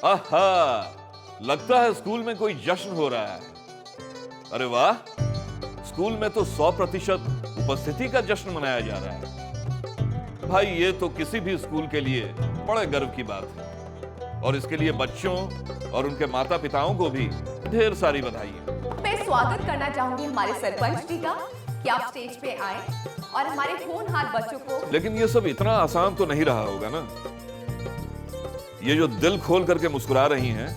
आहा, लगता है स्कूल में कोई जश्न हो रहा है। अरे वाह, स्कूल में तो 100% उपस्थिति का जश्न मनाया जा रहा है। भाई ये तो किसी भी स्कूल के लिए बड़े गर्व की बात है और इसके लिए बच्चों और उनके माता पिताओं को भी ढेर सारी बधाई। मैं स्वागत करना चाहूंगी हमारे सरपंच जी का कि आप स्टेज पे आए और हमारे होनहार बच्चों को। लेकिन ये सब इतना आसान तो नहीं रहा होगा ना। ये जो दिल खोल करके मुस्कुरा रही हैं,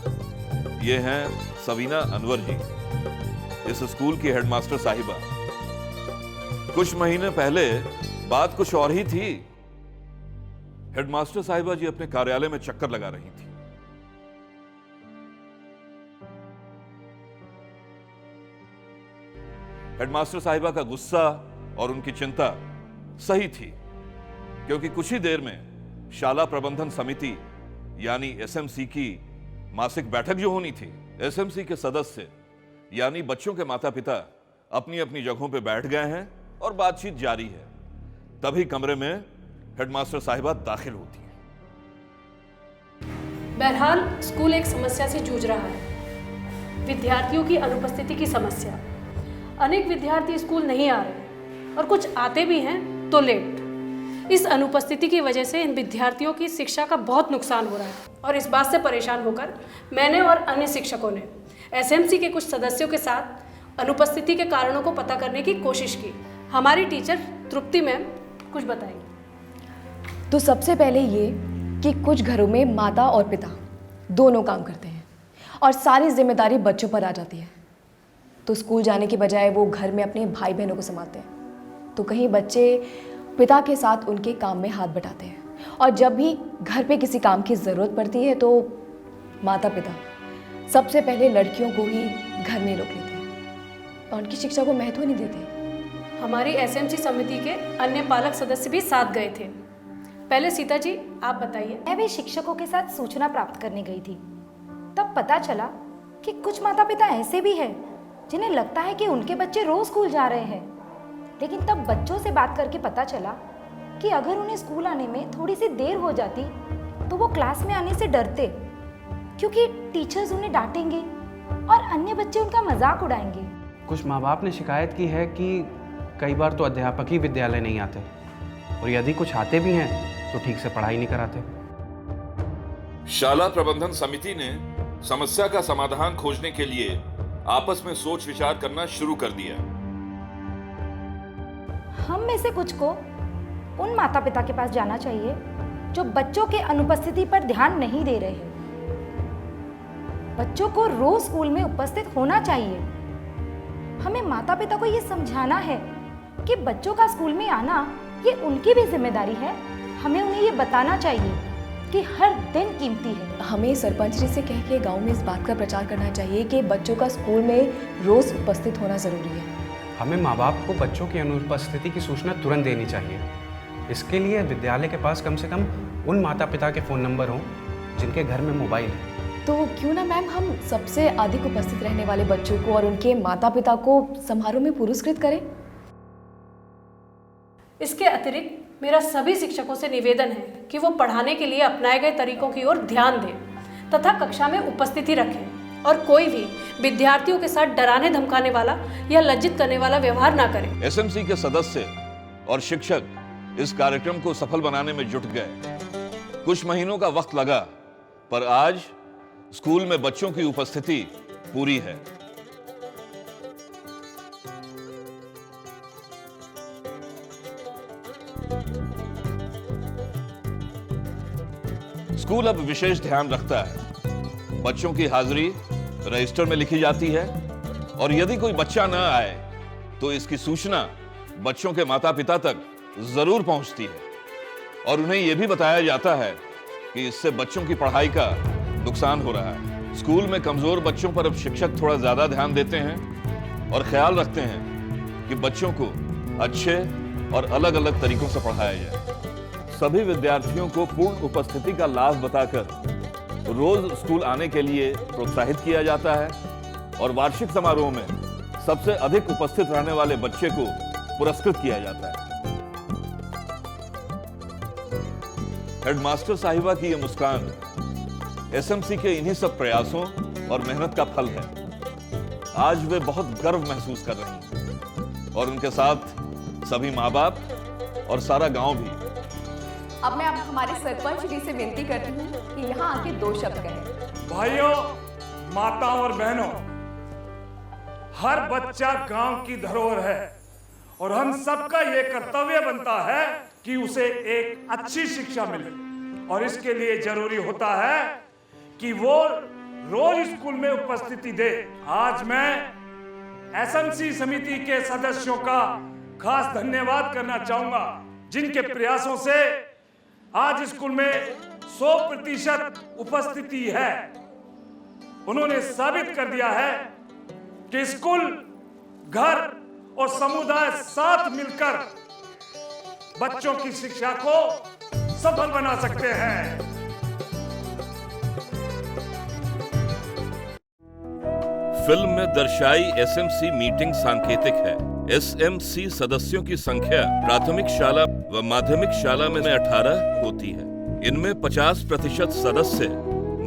ये हैं सवीना अनवर जी, इस स्कूल की हेडमास्टर साहिबा। कुछ महीने पहले बात कुछ और ही थी। हेडमास्टर साहिबा जी अपने कार्यालय में चक्कर लगा रही थी। हेडमास्टर साहिबा का गुस्सा और उनकी चिंता सही थी, क्योंकि कुछ ही देर में शाला प्रबंधन समिति यानी एसएमसी की मासिक बैठक जो होनी थी, एसएमसी के सदस्य यानी बच्चों के माता पिता अपनी अपनी जगहों पे बैठ गए हैं और बातचीत जारी है। तभी कमरे में हेडमास्टर साहिबा दाखिल होती हैं। बहरहाल स्कूल एक समस्या से जूझ रहा है, विद्यार्थियों की अनुपस्थिति की समस्या। अनेक विद्यार्थी स्कूल नहीं आ रहे और कुछ आते भी हैं तो लेट। इस अनुपस्थिति की वजह से इन विद्यार्थियों की शिक्षा का बहुत नुकसान हो रहा है और इस बात से परेशान होकर मैंने और अन्य शिक्षकों ने एसएमसी के कुछ सदस्यों के साथ अनुपस्थिति के कारणों को पता करने की कोशिश की। हमारी टीचर तृप्ति मैम कुछ बताएंगी। तो सबसे पहले ये कि कुछ घरों में माता और पिता दोनों काम करते हैं और सारी जिम्मेदारी बच्चों पर आ जाती है। तो स्कूल जाने की बजाय वो घर में अपने भाई बहनों को संभालते हैं। तो कहीं बच्चे पिता के साथ उनके काम में हाथ बटाते हैं और जब भी घर पे किसी काम की ज़रूरत पड़ती है तो माता पिता सबसे पहले लड़कियों को ही घर में रोक लेते हैं और उनकी शिक्षा को महत्व नहीं देते। हमारी एसएमसी समिति के अन्य पालक सदस्य भी साथ गए थे। पहले सीता जी आप बताइए। मैं भी शिक्षकों के साथ सूचना प्राप्त करने गई थी। तब पता चला कि कुछ माता पिता ऐसे भी हैं जिन्हें लगता है कि उनके बच्चे रोज स्कूल जा रहे हैं, लेकिन तब बच्चों से बात करके पता चला कि अगर उन्हें स्कूल आने में थोड़ी सी देर हो जाती तो वो क्लास में आने से डरते, क्योंकि टीचर्स उन्हें डांटेंगे और अन्य बच्चे उनका मजाक उड़ाएंगे। कुछ माँ बाप ने शिकायत की है कि कई बार तो अध्यापक ही विद्यालय नहीं आते और यदि कुछ आते भी हैं तो ठीक से पढ़ाई नहीं कराते। शाला प्रबंधन समिति ने समस्या का समाधान खोजने के लिए आपस में सोच विचार करना शुरू कर दिया। हम में से कुछ को उन माता पिता के पास जाना चाहिए जो बच्चों के अनुपस्थिति पर ध्यान नहीं दे रहे हैं। बच्चों को रोज स्कूल में उपस्थित होना चाहिए। हमें माता पिता को ये समझाना है कि बच्चों का स्कूल में आना ये उनकी भी जिम्मेदारी है। हमें उन्हें ये बताना चाहिए कि हर दिन कीमती है। हमें सरपंच जी से कह के गांव में इस बात का प्रचार करना चाहिए कि बच्चों का स्कूल में रोज उपस्थित होना जरूरी है। हमें माँ बाप को बच्चों की अनुपस्थिति की सूचना तुरंत देनी चाहिए। इसके लिए विद्यालय के पास कम से कम उन माता पिता के फ़ोन नंबर हों जिनके घर में मोबाइल है। तो क्यों ना मैम हम सबसे अधिक उपस्थित रहने वाले बच्चों को और उनके माता पिता को समारोह में पुरस्कृत करें। इसके अतिरिक्त मेरा सभी शिक्षकों से निवेदन है कि वो पढ़ाने के लिए अपनाए गए तरीकों की ओर ध्यान दें तथा कक्षा में उपस्थिति रखें और कोई भी विद्यार्थियों के साथ डराने धमकाने वाला या लज्जित करने वाला व्यवहार ना करें। एसएमसी के सदस्य और शिक्षक इस कार्यक्रम को सफल बनाने में जुट गए। कुछ महीनों का वक्त लगा, पर आज स्कूल में बच्चों की उपस्थिति पूरी है। स्कूल अब विशेष ध्यान रखता है। बच्चों की हाजिरी रजिस्टर में लिखी जाती है और यदि कोई बच्चा न आए तो इसकी सूचना बच्चों के माता पिता तक जरूर पहुंचती है और उन्हें यह भी बताया जाता है कि इससे बच्चों की पढ़ाई का नुकसान हो रहा है। स्कूल में कमजोर बच्चों पर अब शिक्षक थोड़ा ज्यादा ध्यान देते हैं और ख्याल रखते हैं कि बच्चों को अच्छे और अलग अलग तरीकों से पढ़ाया जाए। सभी विद्यार्थियों को पूर्ण उपस्थिति का लाभ बताकर रोज स्कूल आने के लिए प्रोत्साहित किया जाता है और वार्षिक समारोह में सबसे अधिक उपस्थित रहने वाले बच्चे को पुरस्कृत किया जाता है। हेडमास्टर साहिबा की यह मुस्कान एसएमसी के इन्हीं सब प्रयासों और मेहनत का फल है। आज वे बहुत गर्व महसूस कर रही हैं और उनके साथ सभी माँ बाप और सारा गांव भी। अब मैं हमारे सरपंच जी से विनती करती हूँ कि यहाँ आके 2 शब्द कहें। भाइयों, माताओं और बहनों, हर बच्चा गांव की धरोहर है और हम सबका ये कर्तव्य बनता है कि उसे एक अच्छी शिक्षा मिले, और इसके लिए जरूरी होता है कि वो रोज स्कूल में उपस्थिति दे। आज मैं एसएमसी समिति के सदस्यों का खास धन्यवाद करना चाहूंगा, जिनके प्रयासों से आज स्कूल में 100% उपस्थिति है। उन्होंने साबित कर दिया है कि स्कूल, घर और समुदाय साथ मिलकर बच्चों की शिक्षा को सफल बना सकते हैं। फिल्म में दर्शाई एसएमसी मीटिंग सांकेतिक है। एसएमसी सदस्यों की संख्या प्राथमिक शाला व माध्यमिक शाला में 18 होती है। इनमें 50% सदस्य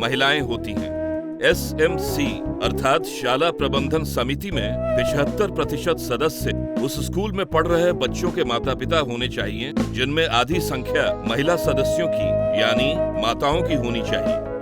महिलाएं होती हैं। एसएमसी अर्थात शाला प्रबंधन समिति में 75% सदस्य उस स्कूल में पढ़ रहे बच्चों के माता पिता होने चाहिए, जिनमें आधी संख्या महिला सदस्यों की यानी माताओं की होनी चाहिए।